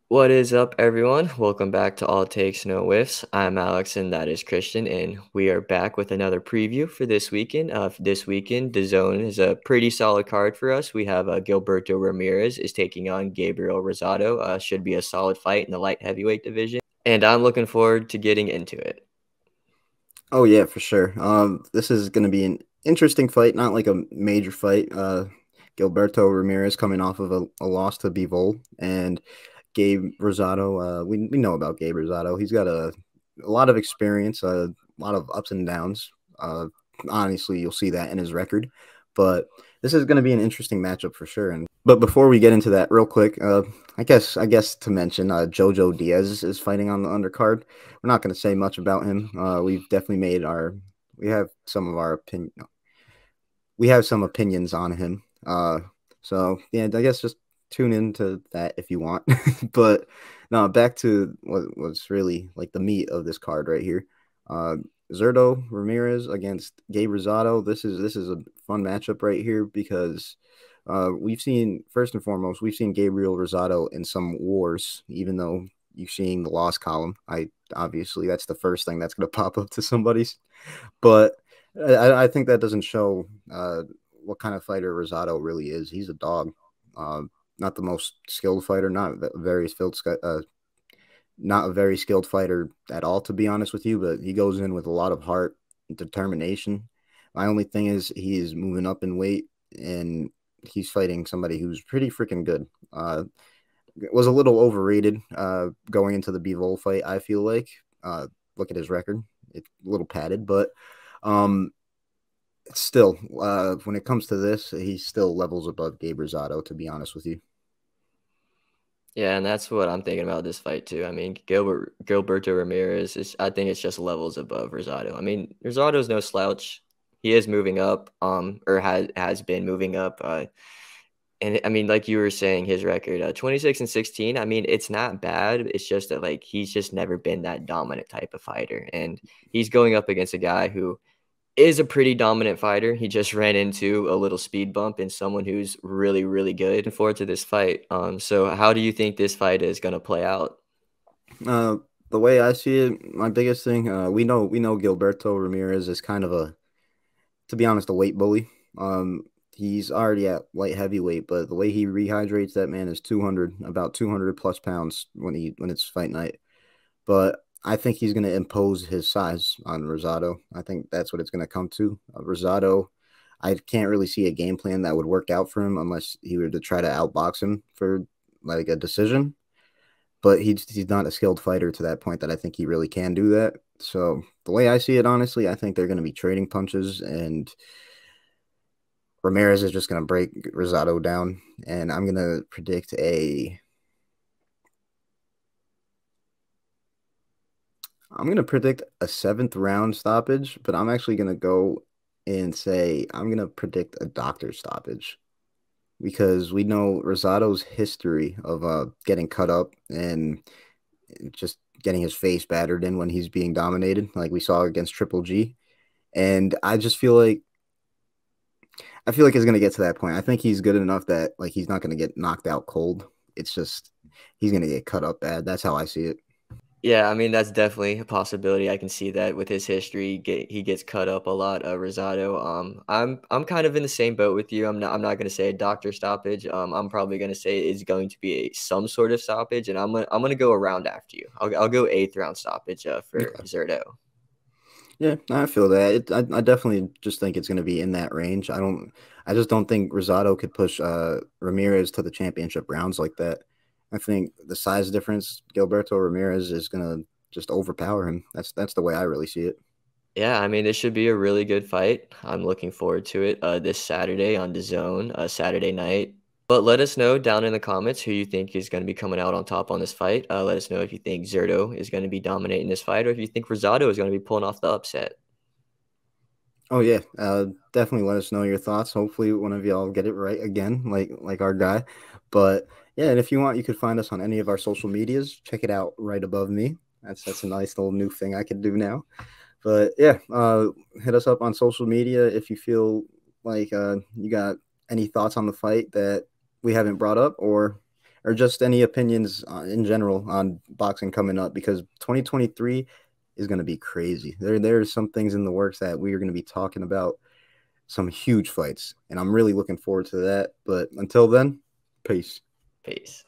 What is up, everyone? Welcome back to All Takes No Whiffs. I'm Alex, and that is Christian, and we are back with another preview for this weekend. This weekend, DAZN is a pretty solid card for us. We have Gilberto Ramirez is taking on Gabriel Rosado. Should be a solid fight in the light heavyweight division, and I'm looking forward to getting into it. Oh yeah, for sure. This is going to be an interesting fight, not like a major fight. Gilberto Ramirez coming off of a loss to Bivol, and Gabe Rosado. We know about Gabe Rosado. He's got a lot of experience, a lot of ups and downs. Honestly, you'll see that in his record. But this is going to be an interesting matchup for sure. And but before we get into that, real quick, I guess to mention, Jojo Diaz is fighting on the undercard. We're not going to say much about him. We've definitely made we have some of our opinion. We have some opinions on him. So yeah, I guess just tune into that if you want. But no, back to what was really like the meat of this card right here. Uh, Zurdo Ramirez against Gabe Rosado. This is a fun matchup right here because we've seen, first and foremost, we've seen Gabriel Rosado in some wars, even though you're seeing the loss column. I obviously that's the first thing that's going to pop up to somebody's, but I think that doesn't show what kind of fighter Rosado really is. He's a dog. Uh, not the most skilled fighter, not a very skilled fighter at all, to be honest with you. But he goes in with a lot of heart, and determination. My only thing is he is moving up in weight, and he's fighting somebody who's pretty freaking good. Was a little overrated going into the Bivol fight. I feel like. Look at his record; it's a little padded, but um, still, when it comes to this, he still levels above Gabe Rosado, to be honest with you. Yeah, and that's what I'm thinking about this fight too. I mean, Gilberto Ramirez is, I think it's just levels above Rosado. I mean, Rosado's no slouch. He is moving up, or has been moving up. And I mean, like you were saying, his record, 26 and 16. I mean, it's not bad. It's just that like he's just never been that dominant type of fighter, and he's going up against a guy who is a pretty dominant fighter. He just ran into a little speed bump in someone who's really, really good. Looking forward to this fight. So how do you think this fight is gonna play out? Uh, the way I see it, my biggest thing, we know Gilberto Ramirez is kind of to be honest, a weight bully. He's already at light heavyweight, but the way he rehydrates that man is 200, about 200 plus pounds when it's fight night. But I think he's going to impose his size on Rosado. I think that's what it's going to come to. Rosado, I can't really see a game plan that would work out for him unless he were to try to outbox him for like a decision. But he's not a skilled fighter to that point that I think he really can do that. So the way I see it, honestly, I think they're going to be trading punches, and Ramirez is just going to break Rosado down, and I'm going to predict a seventh round stoppage, but I'm actually going to go and say I'm going to predict a doctor stoppage because we know Rosado's history of getting cut up and just getting his face battered in when he's being dominated, like we saw against Triple G. And I feel like it's gonna get to that point. I think he's good enough that like he's not gonna get knocked out cold. It's just he's gonna get cut up bad. That's how I see it. Yeah, I mean that's definitely a possibility. I can see that with his history, he gets cut up a lot. Rosado. I'm kind of in the same boat with you. I'm not gonna say a doctor stoppage. I'm probably gonna say it's going to be some sort of stoppage, and I'm gonna go around after you. I'll go eighth round stoppage. For Okay. Zurdo. Yeah, I feel that. I definitely just think it's gonna be in that range. I just don't think Rosado could push Ramirez to the championship rounds like that. I think the size difference, Gilberto Ramirez is gonna just overpower him. That's the way I really see it. Yeah, I mean, this should be a really good fight. I'm looking forward to it this Saturday on DAZN, Saturday night. But let us know down in the comments who you think is going to be coming out on top on this fight. Let us know if you think Zurdo is going to be dominating this fight or if you think Rosado is going to be pulling off the upset. Oh yeah, definitely let us know your thoughts. Hopefully, one of y'all get it right again, like our guy. But yeah, and if you want, you could find us on any of our social medias. Check it out right above me. That's a nice little new thing I can do now. But yeah, hit us up on social media if you feel like you got any thoughts on the fight that we haven't brought up, or or just any opinions in general on boxing coming up, because 2023 is going to be crazy. There's some things in the works that we are going to be talking about, some huge fights, and I'm really looking forward to that. But until then, peace. Peace.